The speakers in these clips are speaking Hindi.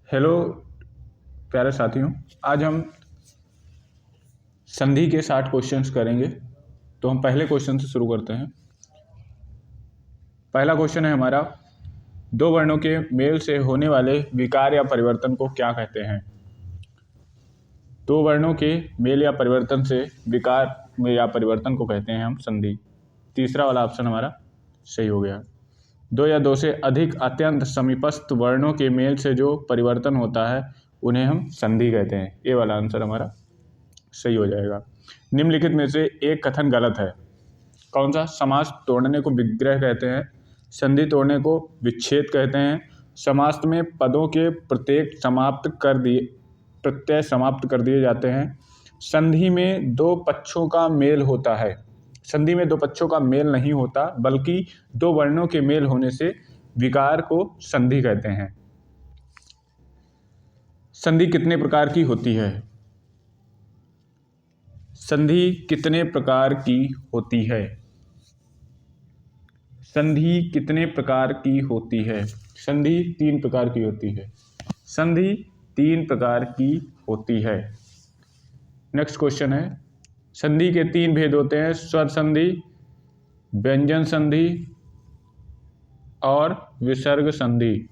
हेलो प्यारे साथियों, आज हम संधि के 60 क्वेश्चंस करेंगे। तो हम पहले क्वेश्चन से शुरू करते हैं। पहला क्वेश्चन है हमारा, दो वर्णों के मेल से होने वाले विकार या परिवर्तन को क्या कहते हैं? दो वर्णों के मेल या परिवर्तन से विकार में या परिवर्तन को कहते हैं हम संधि। तीसरा वाला ऑप्शन हमारा सही हो गया। दो या दो से अधिक अत्यंत समीपस्थ वर्णों के मेल से जो परिवर्तन होता है उन्हें हम संधि कहते हैं। ये वाला आंसर हमारा सही हो जाएगा। निम्नलिखित में से एक कथन गलत है। कौन सा? समास तोड़ने को विग्रह कहते हैं, संधि तोड़ने को विच्छेद कहते हैं, समास में पदों के प्रत्यय समाप्त कर दिए जाते हैं, संधि में दो पक्षों का मेल होता है। संधि में दो पक्षों का मेल नहीं होता, बल्कि दो वर्णों के मेल होने से विकार को संधि कहते हैं। संधि कितने प्रकार की होती है? संधि कितने प्रकार की होती है? संधि कितने प्रकार की होती है? संधि 3 प्रकार की होती है। संधि 3 प्रकार की होती है। नेक्स्ट क्वेश्चन है, संधि के 3 भेद होते हैं, स्वर संधि, व्यंजन संधि और विसर्ग संधि।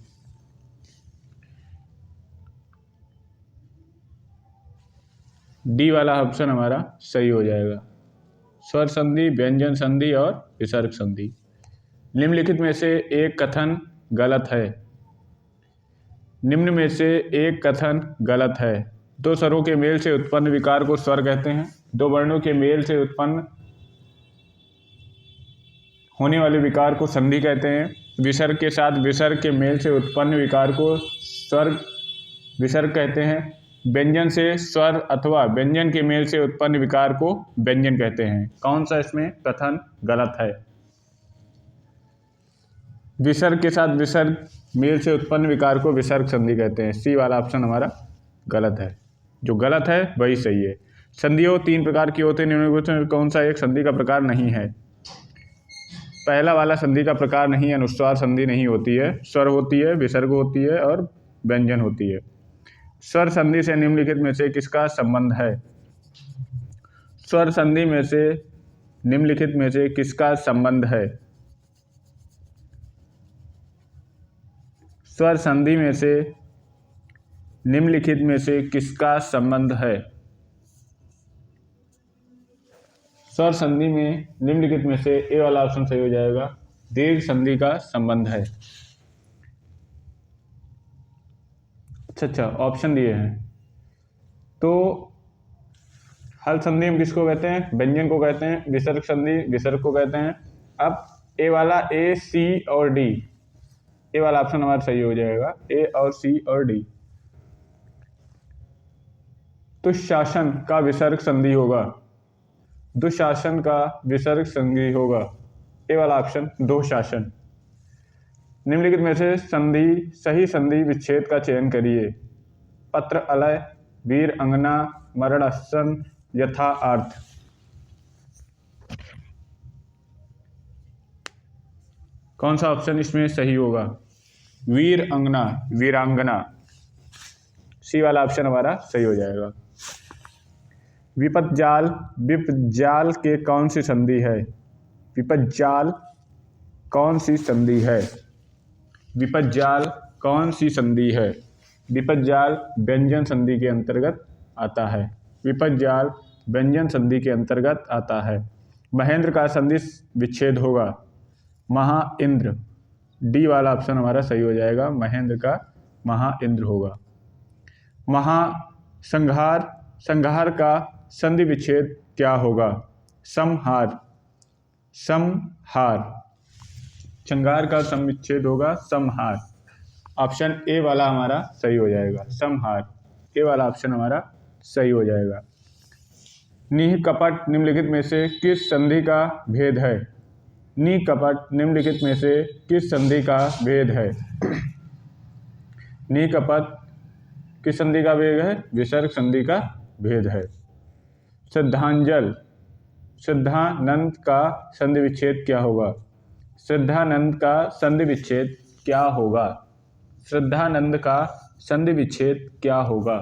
डी वाला ऑप्शन हमारा सही हो जाएगा। स्वर संधि, व्यंजन संधि और विसर्ग संधि। निम्नलिखित में से एक कथन गलत है। निम्न में से एक कथन गलत है। दो स्वरों के मेल से उत्पन्न विकार को स्वर कहते हैं। दो वर्णों के मेल से उत्पन्न होने वाले विकार को संधि कहते हैं। विसर्ग के साथ विसर्ग के मेल से उत्पन्न विकार को स्वर्ग विसर्ग कहते हैं। व्यंजन से स्वर अथवा व्यंजन के मेल से उत्पन्न विकार को व्यंजन कहते हैं। कौन सा इसमें कथन गलत है? विसर्ग के साथ विसर्ग मेल से उत्पन्न विकार को विसर्ग संधि कहते हैं। सी वाला ऑप्शन हमारा गलत है। जो गलत है वही सही है। संधियों 3 प्रकार की होते हैं, निम्नलिखित में कौन सा एक संधि का प्रकार नहीं है? पहला वाला संधि का प्रकार नहीं है, अनुस्वार संधि नहीं होती है। स्वर होती है, विसर्ग होती है और व्यंजन होती है। स्वर संधि से निम्नलिखित में से किसका संबंध है? स्वर संधि में से निम्नलिखित में से किसका संबंध है? स्वर संधि में से निम्नलिखित में से किसका संबंध है? स्वर संधि में निम्नलिखित में से ए वाला ऑप्शन सही हो जाएगा। दीर्घ संधि का संबंध है। अच्छा ऑप्शन दिए हैं। तो हल संधि हम किसको कहते हैं? व्यंजन को कहते हैं। विसर्ग संधि विसर्ग को कहते हैं। अब ए वाला, ए, सी और डी, ए वाला ऑप्शन हमारा सही हो जाएगा। ए और सी और डी। दुशासन का विसर्ग संधि होगा। दुशासन का विसर्ग संधि होगा। ए वाला ऑप्शन दुशासन। निम्नलिखित में से सही संधि विच्छेद का चयन करिए। पत्र अलय, वीर अंगना, मरणस्थन, यथा अर्थ। कौन सा ऑप्शन इसमें सही होगा? वीर अंगना, वीरांगना। सी वाला ऑप्शन हमारा सही हो जाएगा। विपज्जाल, विपज्जाल के कौन सी संधि है? विपज्जाल कौन सी संधि है? विपज्जाल कौन सी संधि है? विपज्जाल व्यंजन संधि के अंतर्गत आता है। विपज्जाल व्यंजन संधि के अंतर्गत आता है। महेंद्र का संधि विच्छेद होगा। महाइंद्र। डी वाला ऑप्शन हमारा सही हो जाएगा। महेंद्र का महाइंद्र होगा। महासंहार, संहार का संधि विच्छेद क्या होगा? संहार। संहार। संहार का संधि विच्छेद होगा संहार। ऑप्शन ए वाला हमारा सही हो जाएगा। संहार, ए वाला ऑप्शन हमारा सही हो जाएगा। नीह कपट निम्नलिखित में से किस संधि का भेद है? नी कपट निम्नलिखित में से किस संधि का भेद है? नी कपट किस संधि का भेद है? विसर्ग संधि का भेद है। श्रद्धांजल, श्रद्धानंद का संधि विच्छेद क्या होगा? श्रद्धानंद का संधि विच्छेद क्या होगा? श्रद्धानंद का संधि विच्छेद क्या होगा?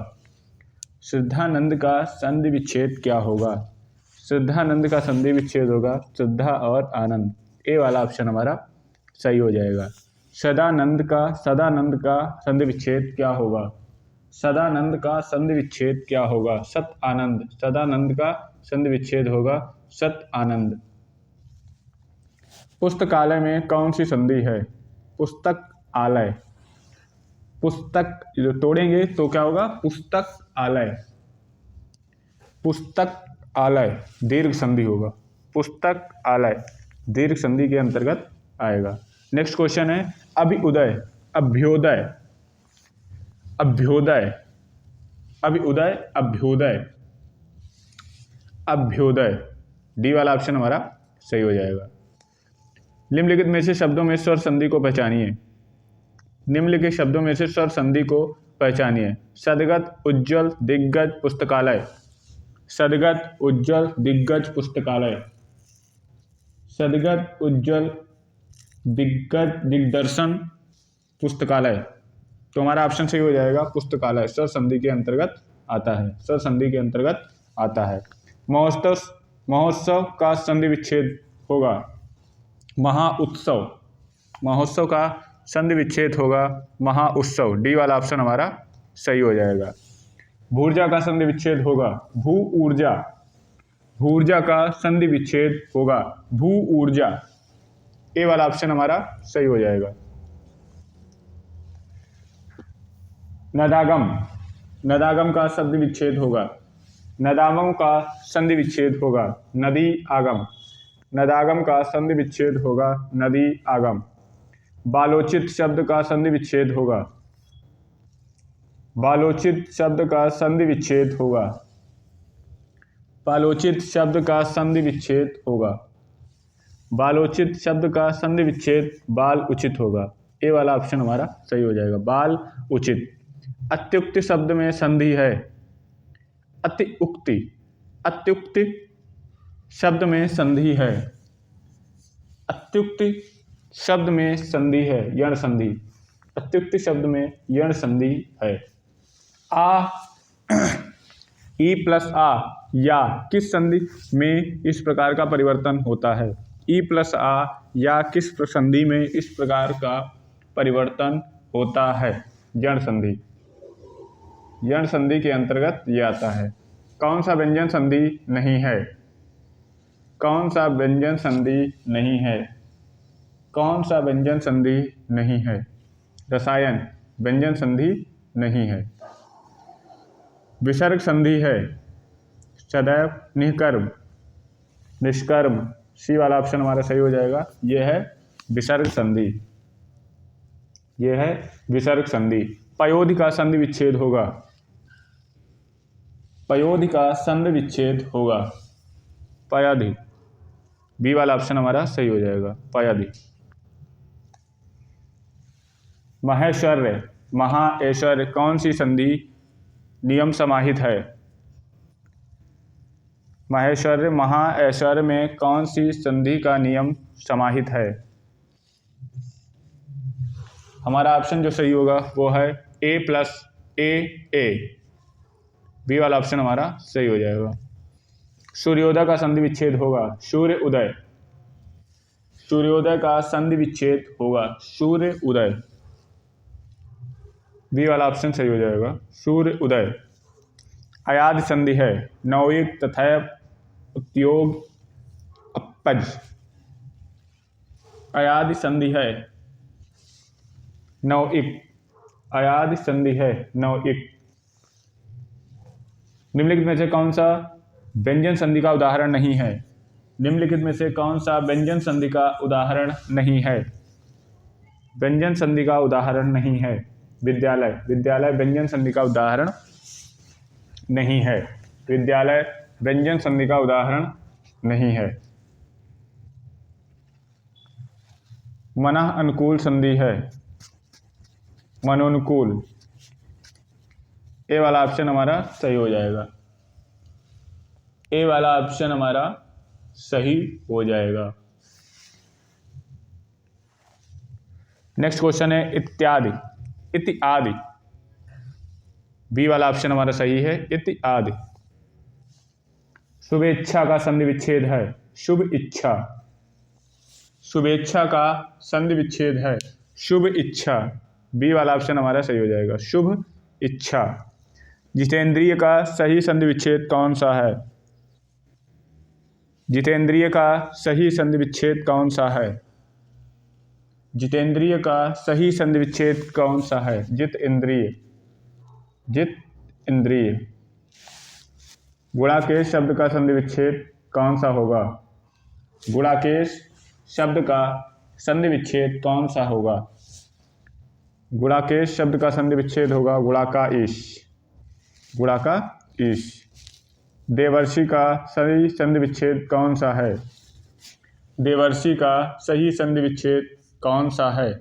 शुद्धानंद का संधि विच्छेद क्या होगा? शुद्धानंद का संधि विच्छेद होगा शुद्धा और आनंद। ए वाला ऑप्शन हमारा सही हो जाएगा। सदानंद का संधि विच्छेद क्या होगा? सदानंद का संधि विच्छेद क्या होगा? सत आनंद। सदानंद का संधि विच्छेद होगा सत आनंद। पुस्तकालय में कौन सी संधि है? पुस्तक आलय। पुस्तक जो तोड़ेंगे तो क्या होगा? पुस्तक आलय। पुस्तक आलय दीर्घ संधि होगा। पुस्तक आलय दीर्घ संधि के अंतर्गत आएगा। नेक्स्ट क्वेश्चन है अभ्युदय, अभ्योदय, अभ्योदय, अभ्युदय, अभ्योदय, अभ्योदय। डी वाला ऑप्शन हमारा सही हो जाएगा। निम्नलिखित में से शब्दों में स्वर संधि को पहचानिए। निम्नलिखित शब्दों में से स्वर संधि को पहचानिए। सदगत, उज्ज्वल, दिग्गज, पुस्तकालय। सदगत, उज्ज्वल, दिग्गज, पुस्तकालय। सदगत, उज्ज्वल, दिग्गज, दिग्दर्शन, पुस्तकालय। तो हमारा ऑप्शन सही हो जाएगा पुस्तकालय। स्वर संधि के अंतर्गत आता है। स्वर संधि के अंतर्गत आता है। महोत्सव, महोत्सव का संधि विच्छेद होगा महाउत्सव। महोत्सव का संधि विच्छेद होगा महाउत्सव। डी वाला ऑप्शन हमारा सही हो जाएगा। भूर्जा का संधि विच्छेद होगा भू ऊर्जा। भूर्जा का संधि विच्छेद होगा भू ऊर्जा। ए वाला ऑप्शन हमारा सही हो जाएगा। नदागम, नदागम का संधि विच्छेद होगा। नदागम का संधि विच्छेद होगा नदी आगम। नदागम का संधि विच्छेद होगा नदी आगम। बालोचित शब्द का संधि विच्छेद होगा। बालोचित शब्द का संधि विच्छेद होगा। बालोचित शब्द का संधि विच्छेद होगा। बालोचित शब्द का संधि विच्छेद बाल उचित होगा। ए वाला ऑप्शन हमारा सही हो जाएगा बाल उचित। अत्युक्ति शब्द में संधि है अत्युक्ति। अत्युक्ति शब्द में संधि है। अत्युक्ति शब्द में संधि है यण संधि। अत्युक्ति शब्द में यण संधि है। आ ई प्लस आ या किस संधि में इस प्रकार का परिवर्तन होता है? ई प्लस आ या किस संधि में इस प्रकार का परिवर्तन होता है? यण संधि। यण संधि के अंतर्गत ये आता है। कौन सा व्यंजन संधि नहीं है? कौन सा व्यंजन संधि नहीं है? कौन सा व्यंजन संधि नहीं है? रसायन व्यंजन संधि नहीं है। विसर्ग संधि है सदैव निष्कर्म, निष्कर्म। सी वाला ऑप्शन हमारा सही हो जाएगा। यह है विसर्ग संधि। यह है विसर्ग संधि। पयोधि का संधि विच्छेद होगा। पयोधि का संधि विच्छेद होगा पयाधि। बी वाला ऑप्शन हमारा सही हो जाएगा पयाधि। महेश्वर्य, महाऐश्वर्य कौन सी संधि नियम समाहित है? महेश्वर्य, महाऐश्वर्य में कौन सी संधि का नियम समाहित है? हमारा ऑप्शन जो सही होगा वो है ए प्लस ए। बी वाला ऑप्शन हमारा सही हो जाएगा। सूर्योदय का संधि विच्छेद होगा सूर्य उदय। सूर्योदय का संधि विच्छेद होगा सूर्य उदय। बी वाला ऑप्शन सही हो जाएगा सूर्य उदय। अयाद संधि है नौयिक तथा उद्योग अपज। अयाद संधि है नौयिक। अयाद संधि है नौयिक। निम्नलिखित में से कौन सा व्यंजन संधि का उदाहरण नहीं है? निम्नलिखित में से कौन सा व्यंजन संधि का उदाहरण नहीं है? व्यंजन संधि का उदाहरण नहीं है विद्यालय। विद्यालय व्यंजन संधि का उदाहरण नहीं है। विद्यालय व्यंजन संधि का उदाहरण नहीं है। मनः अनुकूल संधि है मनोनुकूल। ए वाला ऑप्शन हमारा सही हो जाएगा। ए वाला ऑप्शन हमारा सही हो जाएगा। नेक्स्ट क्वेश्चन है इत्यादि, इत्यादि। बी वाला ऑप्शन हमारा सही है, इत्यादि। शुभेच्छा का संधि विच्छेद है शुभ इच्छा। शुभेच्छा का संधि विच्छेद है शुभ इच्छा। बी वाला ऑप्शन हमारा सही हो जाएगा, शुभ इच्छा। जितेंद्रिय का सही संधि विच्छेद कौन सा है? जितेंद्रिय का सही संधि विच्छेद कौन सा है? जितेंद्रिय का सही संधि विच्छेद कौन सा है? जित इंद्रिय, जित इंद्रिय। गुणाकेश शब्द का संधि विच्छेद कौन सा होगा? गुणाकेश शब्द का संधि विच्छेद कौन सा होगा? गुणाकेश शब्द का संधि विच्छेद होगा गुणाका ईश, गुणाका ईश। देवर्षि का सही संधि विच्छेद कौन सा है? देवर्षि का सही संधि विच्छेद कौन सा है?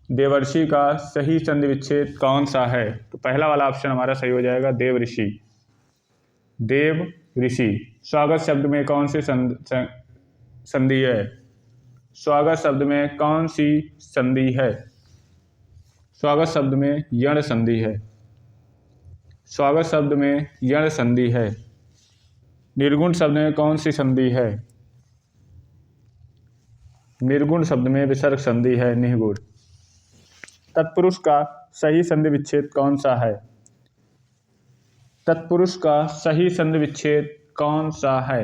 देवर्षि का सही संधि विच्छेद कौन सा है? तो पहला वाला ऑप्शन हमारा सही हो जाएगा, देव ऋषि, देव ऋषि। स्वागत शब्द में कौन सी संधि है? स्वागत शब्द में कौन सी संधि है? स्वागत शब्द में यण संधि है, स्वागत शब्द में यण संधि है। निर्गुण शब्द में कौन सी संधि है? निर्गुण शब्द में विसर्ग संधि है, निःगुण। तत्पुरुष का सही संधि विच्छेद कौन सा है? तत्पुरुष का सही संधि विच्छेद कौन सा है?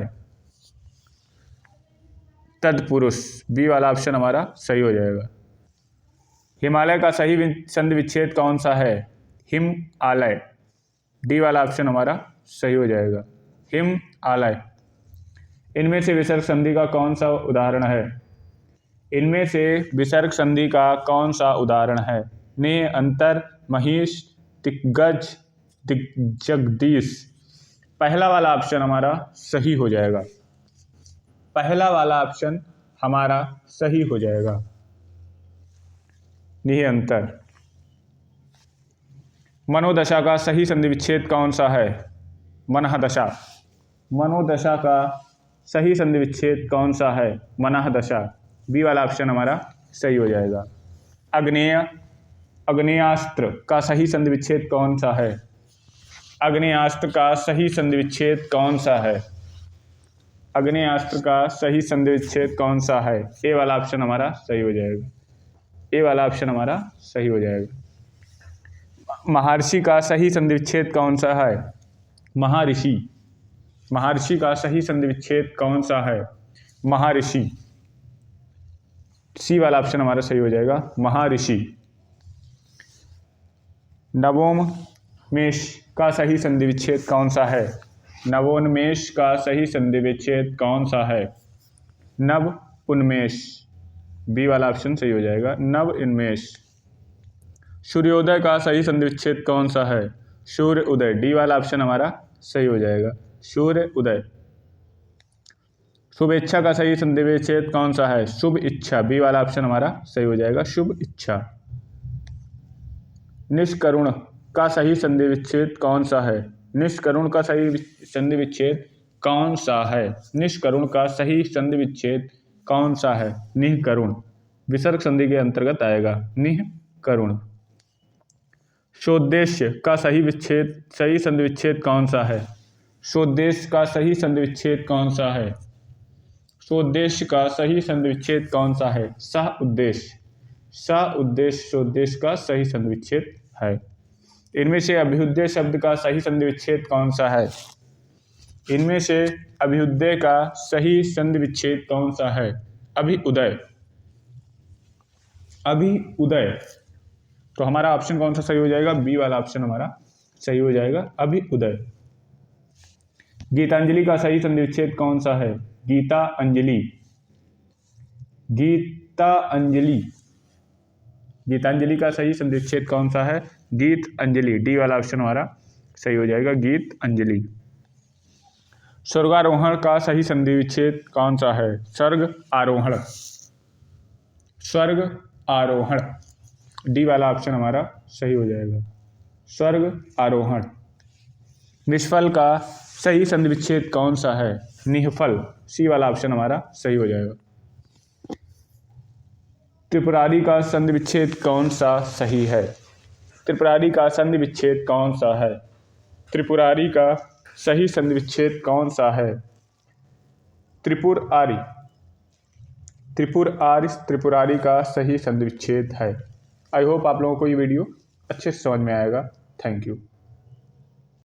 तत्पुरुष। बी वाला ऑप्शन हमारा सही हो जाएगा। हिमालय का सही संधि विच्छेद कौन सा है? हिम आलय। डी वाला ऑप्शन हमारा सही हो जाएगा, हिम आलय। इनमें से विसर्ग संधि का कौन सा उदाहरण है? इनमें से विसर्ग संधि का कौन सा उदाहरण है? ने, अंतर, महिष, दिग्गज, जगदीश। पहला वाला ऑप्शन हमारा सही हो जाएगा, पहला वाला ऑप्शन हमारा सही हो जाएगा, निह अंतर। मनोदशा का सही संधि विच्छेद कौन सा है? मनः दशा। मनोदशा का सही संधि विच्छेद कौन सा है? मनः दशा। बी वाला ऑप्शन हमारा सही हो जाएगा। अग्नेय, अग्नेयास्त्र का सही संधि विच्छेद कौन सा है? अग्नेयास्त्र का सही संधि विच्छेद कौन सा है? अग्नेयास्त्र का सही संधि विच्छेद कौन सा है? ए वाला ऑप्शन हमारा सही हो जाएगा, ए वाला ऑप्शन हमारा सही हो जाएगा। महर्षि का सही संधि विच्छेद कौन सा है? महर्षि। महर्षि का सही संधि विच्छेद कौन सा है? महर्षि। सी वाला ऑप्शन हमारा सही हो जाएगा, महर्षि। नवोन्मेष का सही संधि विच्छेद कौन सा है? नवोन्मेष का सही संधि विच्छेद कौन सा है? नव उन्मेष। बी वाला ऑप्शन सही हो जाएगा, नव उन्मेष। सूर्योदय का सही संधि विच्छेद कौन सा है? सूर्य उदय। डी वाला ऑप्शन हमारा सही हो जाएगा, सूर्य उदय। शुभेच्छा का सही संधि विच्छेद कौन सा है? शुभ इच्छा। बी वाला ऑप्शन हमारा सही हो जाएगा, शुभ इच्छा। निष्करुण का सही संधि विच्छेद कौन सा है? निष्करुण का सही संधि विच्छेद कौन सा है? निष्करुण का सही संधि विच्छेद कौन सा है? निःकरुण। विसर्ग संधि के अंतर्गत आएगा, निःकरुण। सोद्देश्य का सही संधि विच्छेद कौन सा है? सोद्देश्य का सही संधि विच्छेद कौन सा है? सोद्देश्य का सही संधि विच्छेद कौन सा है? सह उद्देश्य। सह उद्देश्य सोद्देश्य का सही संधि विच्छेद है। इनमें से अभ्युदय शब्द का सही संधि विच्छेद कौन सा है? इनमें से अभ्युदय का सही संधि विच्छेद कौन सा है? अभिउदय। अभिउदय। तो हमारा ऑप्शन कौन सा सही हो जाएगा? बी वाला ऑप्शन हमारा सही हो जाएगा, अभिउदय। गीतांजलि का सही संधि विच्छेद कौन सा है? गीता अंजलि। गीता अंजलि। गीतांजलि का सही संधि विच्छेद कौन सा है? गीत अंजलि। डी वाला ऑप्शन हमारा सही हो जाएगा, गीत अंजलि। स्वर्गारोहण का सही संधि विच्छेद कौन सा है? स्वर्ग आरोहण। स्वर्ग आरोहण। डी वाला ऑप्शन हमारा सही हो जाएगा, स्वर्ग आरोहण। निष्फल का सही संधि विच्छेद कौन सा है? निःफल। सी वाला ऑप्शन हमारा सही हो जाएगा। त्रिपुरारी का संधि विच्छेद कौन सा सही है? त्रिपुरारी का संधि विच्छेद कौन सा है? त्रिपुरारी का सही संधि विच्छेद कौन सा है? त्रिपुरारी। त्रिपुरारी का सही संधि विच्छेद है। आई होप आप लोगों को ये वीडियो अच्छे से समझ में आएगा। Thank you.